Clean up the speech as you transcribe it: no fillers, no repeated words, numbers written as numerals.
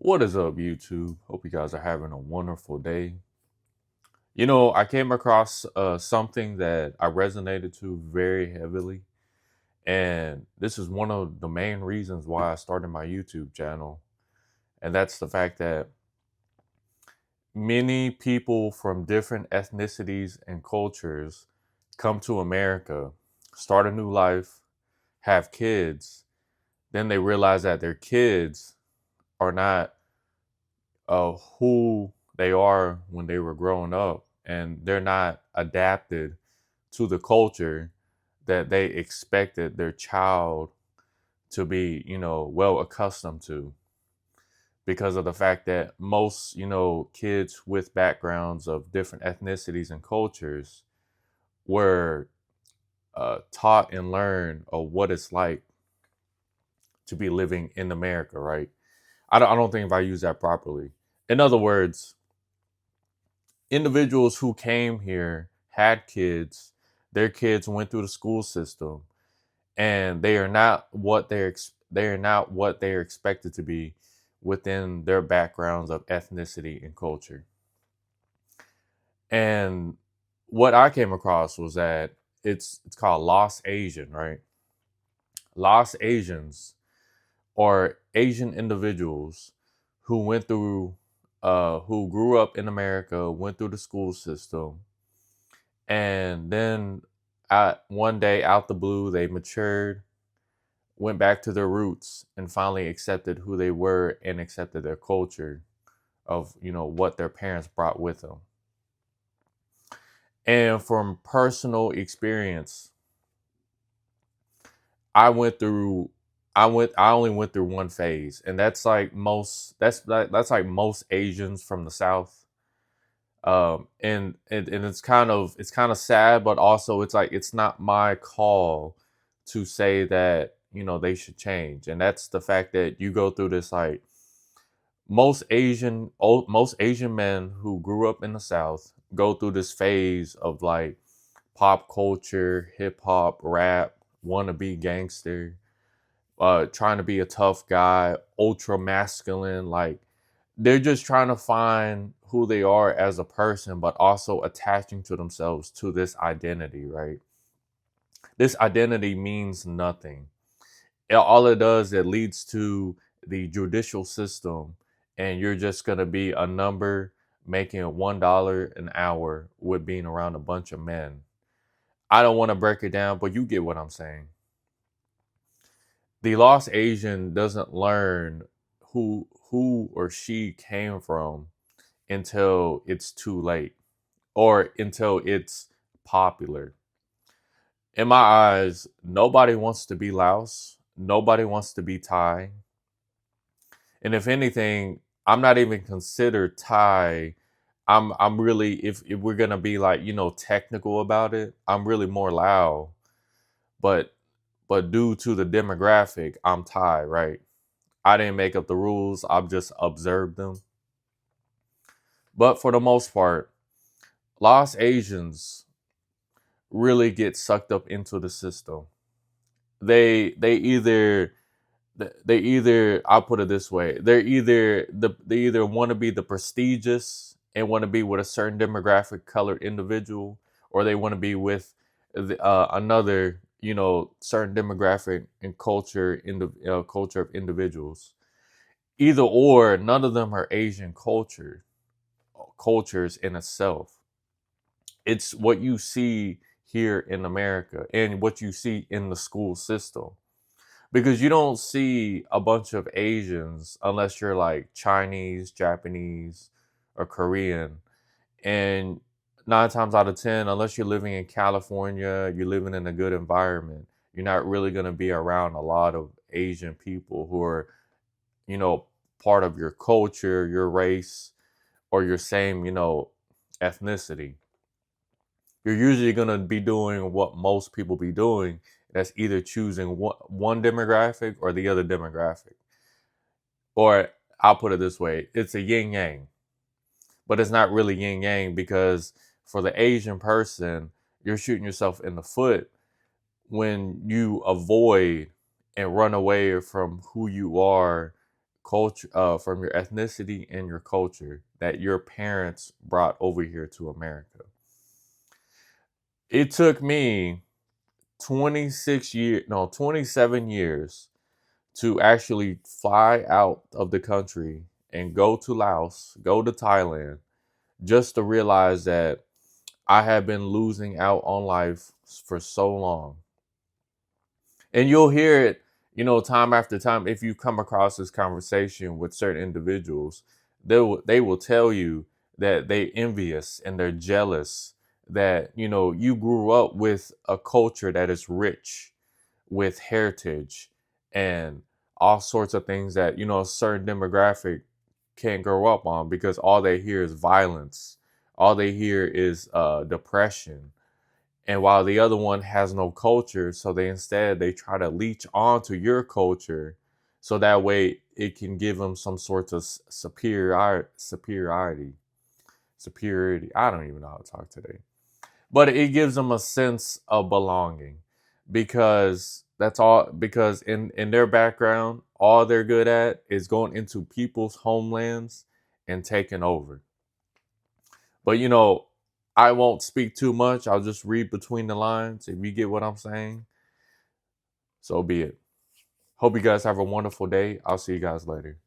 What is up, YouTube? Hope you guys are having a wonderful day. I came across something that I resonated to very heavily, and this is one of the main reasons why I started my YouTube channel. And that's the fact that many people from different ethnicities and cultures come to America, start a new life, have kids, then they realize that their kids are not who they are when they were growing up, and they're not adapted to the culture that they expected their child to be, well accustomed to, because of the fact that most, kids with backgrounds of different ethnicities and cultures were taught and learned of what it's like to be living in America, right? I don't think if I use that properly. In other words, individuals who came here had kids, their kids went through the school system, and they are not what they are expected to be within their backgrounds of ethnicity and culture. And what I came across was that it's called Lost Asian, right? Lost Asians are Asian individuals who went through who grew up in America, went through the school system, and then one day out the blue they matured, went back to their roots, and finally accepted who they were and accepted their culture of what their parents brought with them. And from personal experience, I went through I only went through one phase, and that's like most Asians from the South. And it's kind of sad, but also it's like it's not my call to say that they should change. And that's the fact that you go through this, like, most Asian men who grew up in the South go through this phase of, like, pop culture, hip hop, rap, wanna be gangster, trying to be a tough guy, ultra masculine. Like, they're just trying to find who they are as a person, but also attaching to themselves to this identity, right? This identity means nothing. All it does, it leads to the judicial system, and you're just going to be a number making $1 an hour with being around a bunch of men. I don't want to break it down, but you get what I'm saying. The lost Asian doesn't learn who or she came from until it's too late, or until it's popular. In my eyes, nobody wants to be Laos. Nobody wants to be Thai. And if anything, I'm not even considered Thai. I'm really, if we're gonna be, like, technical about it, I'm really more Lao. But due to the demographic, I'm Thai, right? I didn't make up the rules. I've just observed them. But for the most part, lost Asians really get sucked up into the system. They either I'll put it this way, they either want to be the prestigious and want to be with a certain demographic colored individual, or they want to be with another certain demographic and culture in the culture of individuals. Either or, none of them are Asian cultures in itself. It's what you see here in America and what you see in the school system, because you don't see a bunch of Asians unless you're like Chinese, Japanese, or Korean. And nine times out of 10, unless you're living in California, you're living in a good environment, you're not really going to be around a lot of Asian people who are, you know, part of your culture, your race, or your same, ethnicity. You're usually going to be doing what most people be doing. That's either choosing one demographic or the other demographic. Or I'll put it this way, it's a yin yang, but it's not really yin yang, because for the Asian person, you're shooting yourself in the foot when you avoid and run away from who you are culture, from your ethnicity and your culture that your parents brought over here to America. It took me 27 years to actually fly out of the country and go to Laos, go to Thailand, just to realize that I have been losing out on life for so long. And you'll hear it, time after time. If you come across this conversation with certain individuals, they will tell you that they envious and they're jealous that you grew up with a culture that is rich with heritage and all sorts of things that a certain demographic can't grow up on, because all they hear is violence, all they hear is depression. And while the other one has no culture, so they try to leech onto your culture, so that way it can give them some sort of superiority. I don't even know how to talk today, but it gives them a sense of belonging, because that's all. Because in their background, all they're good at is going into people's homelands and taking over. But I won't speak too much. I'll just read between the lines. If you get what I'm saying, so be it. Hope you guys have a wonderful day. I'll see you guys later.